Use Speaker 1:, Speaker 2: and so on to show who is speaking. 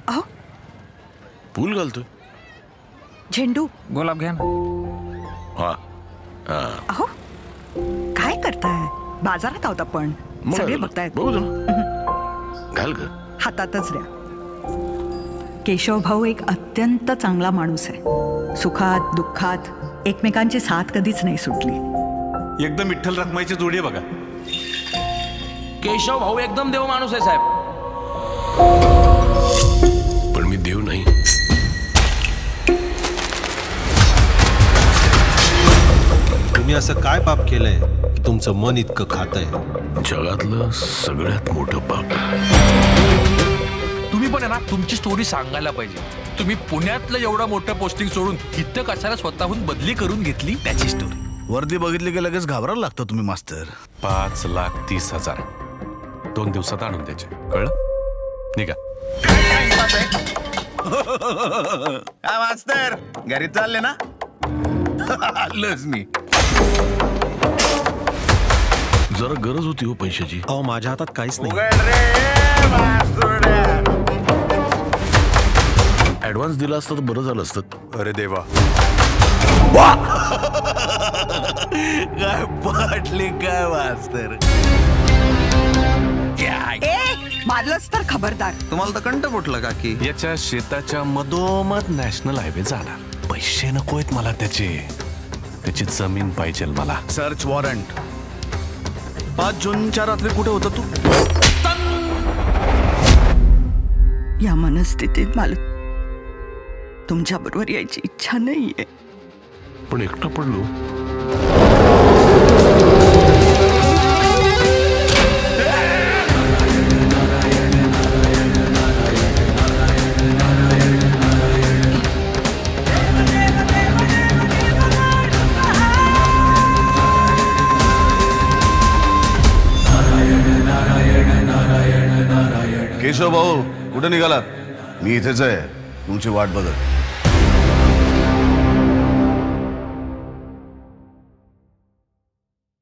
Speaker 1: अहो
Speaker 2: फूल घालतोय.
Speaker 1: झेंडू
Speaker 3: गुलाब घ्या ना.
Speaker 2: हा
Speaker 1: अहो काय करताय? बाजारात आहोत आपण, सगळे बघतायत.
Speaker 2: बघू दे ना. घाल ग.
Speaker 1: हातातच द्या. केशव भाऊ एक अत्यंत चांगला माणूस आहे. सुखात दुःखात एकमेकांची साथ कधीच नाही सुटली.
Speaker 4: एकदम विठ्ठल रखमाईची जोडी आहे बघा.
Speaker 3: केशव भाऊ एकदम देव माणूस आहे साहेब.
Speaker 2: पण मी देव नाही.
Speaker 5: तुम्ही असं काय पाप केलंय की तुमचं मन इतकं खातंय?
Speaker 2: जगातलं सगळ्यात मोठं पाप.
Speaker 6: तुम्ही पण आहे ना तुमची स्टोरी सांगायला पाहिजे. तुम्ही पुण्यातलं एवढं मोठं पोस्टिंग सोडून इथं कशाला स्वतःहून बदली करून घेतली त्याची स्टोरी.
Speaker 7: वर्दी बघितली की लगेच घाबरायला लागतो तुम्ही मास्तर.
Speaker 4: 5,30,000 2 दिवसात आणून द्यायचे, कळलं? निघा.
Speaker 7: काय मास्तर घरी चालले ना? आलोच मी.
Speaker 2: जरा गरज होती हो पैशाची.
Speaker 5: अहो माझ्या हातात काहीच नाही.
Speaker 2: ऍडव्हान्स दिला असता तर बरं झालं असतं.
Speaker 4: अरे देवा,
Speaker 7: काय पाटले काय मास्तर.
Speaker 1: मारलंच तर खबरदार.
Speaker 7: तुम्हाला तर कंठ फुटलं का की?
Speaker 4: याच्या शेताच्या मधोमध नॅशनल हायवे जाणार. पैसे नकोयत मला त्याची जमीन पाहिजे मला.
Speaker 7: Search warrant. 5 जूनच्या रात्री कुठे होता तू?
Speaker 1: या मनस्थितीत मला तुमच्या बरोबर यायची इच्छा नाहीये.
Speaker 2: पण एकटा पडलो.
Speaker 7: केशव भाऊ कुठे निघालात? मी इथेच आहे, तुमची वाट बघत.